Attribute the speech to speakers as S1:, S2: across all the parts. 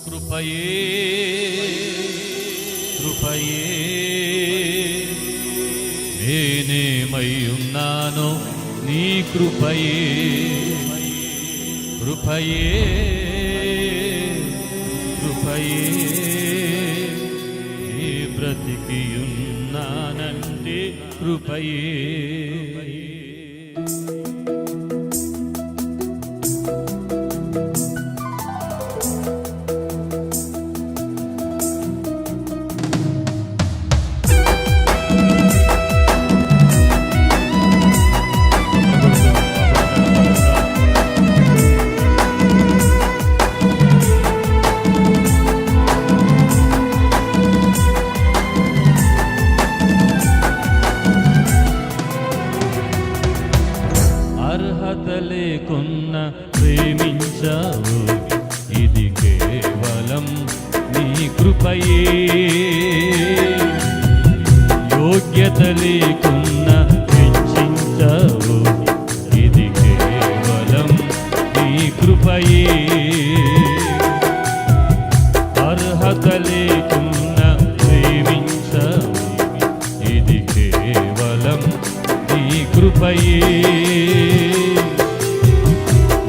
S1: కృపయే కృపయే నేనేమై ఉన్నానో నీ కృపయే కృపయే కృపయే నీ బ్రతికి ఉన్నానంటే కృపయే లేకున్న ప్రేమించావు ఇది కేవలం నీ కృపయే యోగ్యత లేకున్న హెచ్చించావు ఇది కేవలం నీ కృపయే అర్హత లేకున్న ప్రేమించావు ఇది కేవలం నీ కృపయే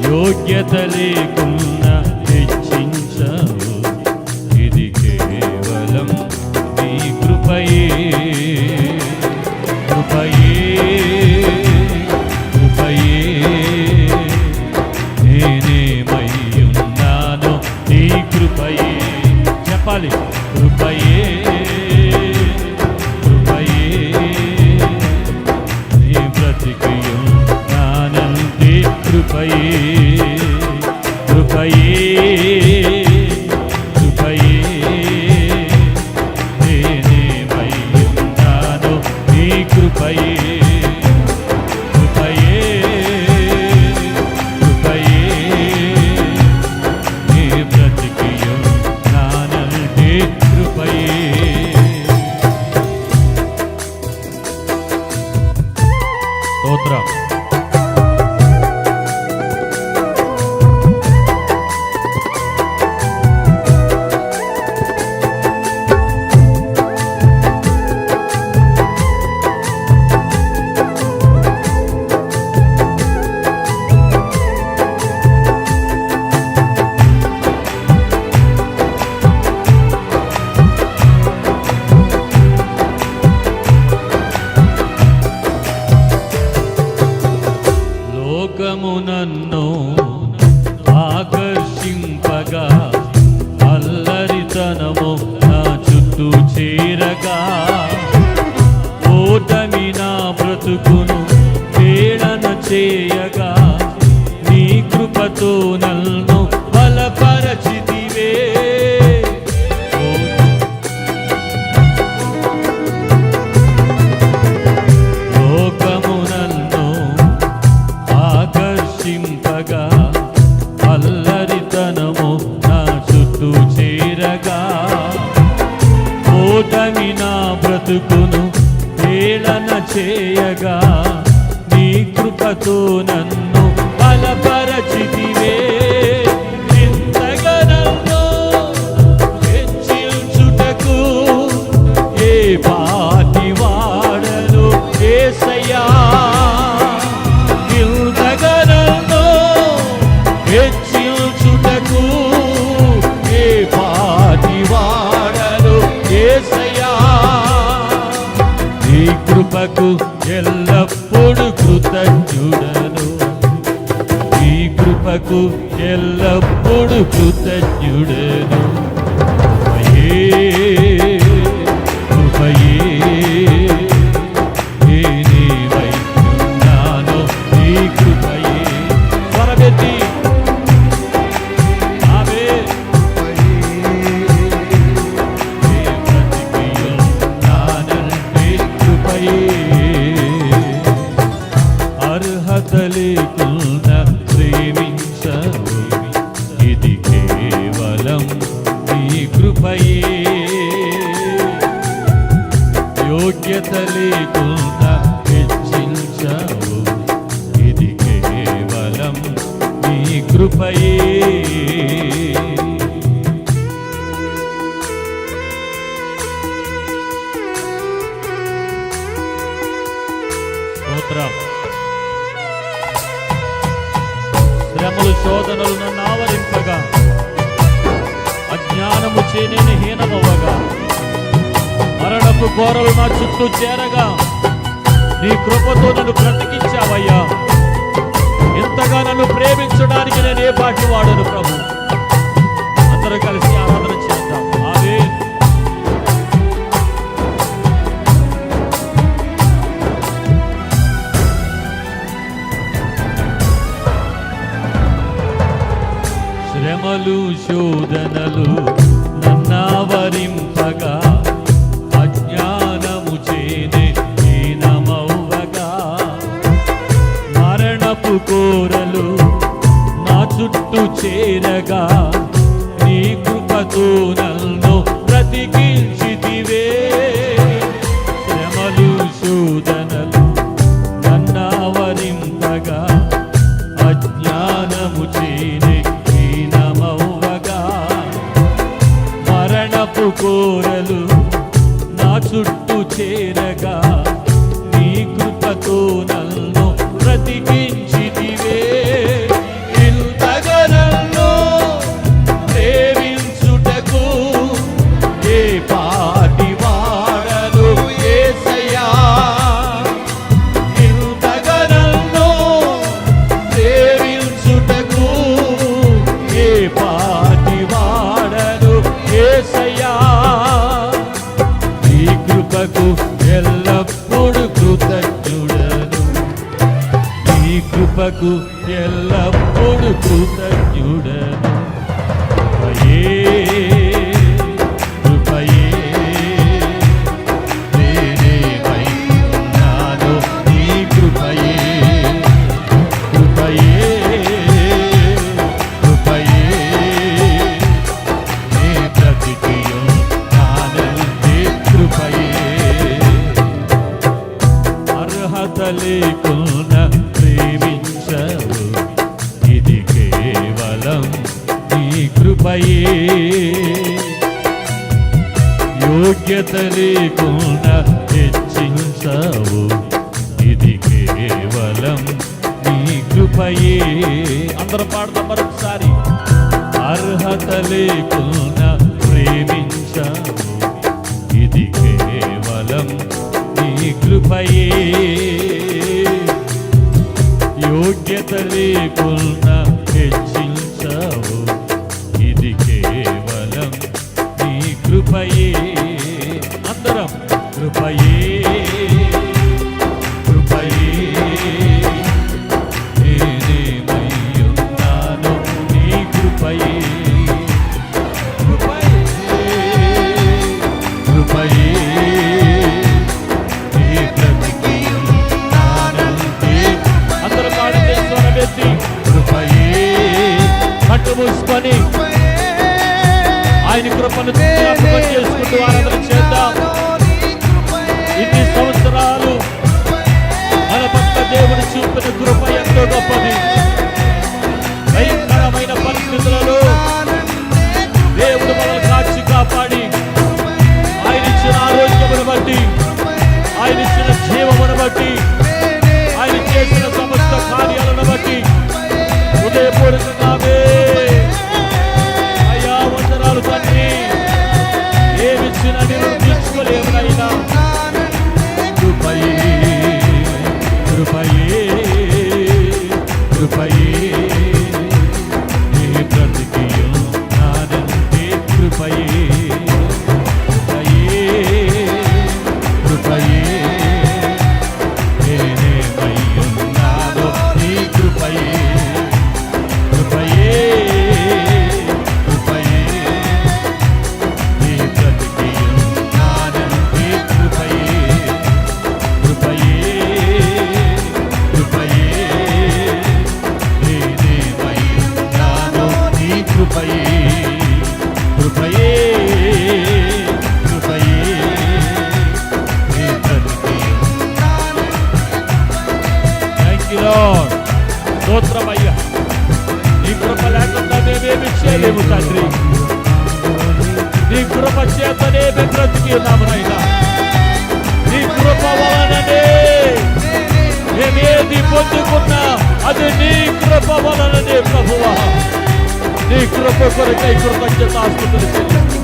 S1: యోగ్యత లేకున్నా హెచ్చించావు ఇది కేవలం నీ కృపయే కృపయే కృపయే నేనేమై ఉన్నానో నీ కృపయే చెప్పాలి కృపయే కృపయే నీ బ్రతికి ఉన్నానంటే కృపయే కృపయే కృపయే నేనేమై ఉన్నానో నీ కృపయే కృపయే కృపయే నీ బ్రతికి ఉన్నానంటే కృపయే స్తోత్రం నన్ను ఆకర్షింపగా అల్లరితనము నా చుట్టూ చేరగా ఓటమి నా బ్రతుకును వేళన చేయగా నీ కృపతో నన్ను బలపరచితివే అల్లరితనము నా చుట్టూ చేరగా ఓటమి నా బ్రతుకును హేళన చేయగా నీ కృపతో నన్ను బలపరచితివే ఇంతగా నన్ను హెచ్చించుటకు ఏ పాటి వాడను యేసయ్యా హెచ్చించుటకు ఏ పాటి వాడను యేసయ్యా నీ కృపకు ఎల్లప్పుడు కృతజ్ఞుడను నీ కృపకు ఎల్లప్పుడు కృతజ్ఞుడను కృపయే నేనేమై ఉన్నానో నీ కృపయే స్వరమెత్తి అర్హత లేకున్న ప్రేమించవు ఇది కేవలం నీ కృపయే యోగ్యత లేకున్న హెచ్చించవు ఇది కేవలం నీ కృపయే శ్రమలు శోధనలు నన్ను ఆవరింపగా, అజ్ఞానము చే నేను హీనమవ్వగా, మరణపు కోరలు నా చుట్టూ చేరగా, నీ కృపతో నన్ను బ్రతికించావయ్యా. ఇంతగా నన్ను ప్రేమించడానికి నేను ఏ పాటి వాడను ప్రభు. అందరూ కలిసి ఆరాధన చేద్దాం. ఆమేన్. శ్రమలు శోధనలు నన్నావరింపగా, అజ్ఞానము చేనే హీనమవ్వగా, మరణపు కోరలు నా చుట్టూ చేరగా, నీ కృపతో నన్ను బ్రతికించితివే. శ్రమలు శోధనలు నన్నావరింపగా, అజ్ఞానము చేనే హీనమవ్వగా, మరణపు కోరలు నా చుట్టూ చేరగా, నీ కృపతో నన్ను బ్రతికించితివే. ఇంతగా నన్ను ప్రేమించుటకు ఏ పాటి వాడను యేసయ్యా. ఇంతగా నన్ను ప్రేమించుటకు ఏ పాటి వాడను యేసయ్యా. నీ కృపకు ఎల్లప్పుడు కృతజ్ఞుడను, నీ కృపకు ఎల్లప్పుడు కృతజ్ఞుడను. కృపయే నేనేమై ఉన్నాను, నీ కృపయే, కృపయే, కృపయే నే బ్రతికియున్నానంటే కృపయే. అర్హత లేకున్నా ప్రేమించవు, ఇది కేవలం నీ కృపయే. యోగ్యత లేకున్నా హెచ్చించవు, ఇది కేవలం నీ కృపయే. అందరూ పాడతాం మరొకసారి. అర్హత లేకున్నా ప్రేమించవు, ఇది కేవలం నీ కృపయే. యోగ్యత లేకున్నా హెచ్చించవు, ఇది కేవలం నీ కృపయే. అందరం కృపయే, కృపయే నేనేమై ఉన్నాను, నీ కృపయే, కృపయే, కృపయే నే బ్రతికియున్నానంటే. అందరూ పాడితే స్వరమెత్తి కృపయే. కట్టు మూసుకొని ఆయన కృపను జ్ఞాపకం చేసుకుంటూ ఆరాధన చేద్దాం. ఇన్ని సంవత్సరాలు మన పట్ల దేవుడు చూపిన కృప ఎంతో గొప్పది. భయంకరమైన పరిస్థితులలో దేవుడు మనల్ని కాచి కాపాడి, ఆయన ఇచ్చిన ఆరోగ్యమును బట్టి, ఆయన ఇచ్చిన జీవమును బట్టి, ఆయన చేసిన సమస్త కార్యాలను బట్టి హృదయపూర్వకంగా అయ్యా వందనాలు తండ్రి. ఏమిచ్చినా నేను తీర్చుకోలేము నైనా. కృపయే, కృపయే, కృపయే నీ బ్రతికియున్నానంటే కృపయే, కృపయే, కృపయే నేనేమై ఉన్నాను, నీ కృపయే, కృపయే, కృపయే నీ బ్రతికియున్నానంటే కృపయే, కృపయే, కృపయే నేనేమై ఉన్నాను, నీ కృపయే, కృపయే, కృపయే నీ బ్రతికియున్నాను. Thank you lord. స్తోత్రమయ్యా. నీ కృప లేకుండా మేమేమి చేయలేము తండ్రి. నీ కృప చేతనే మేము బ్రతికి ఉన్నాము నాయనా. నీ కృప వలననే మేమేది పొందుకున్నా అది నీ కృప వలననే ప్రభువా. నీ కృప కొరకై కృతజ్ఞతాస్తుతులు చెల్లిస్తున్నాను.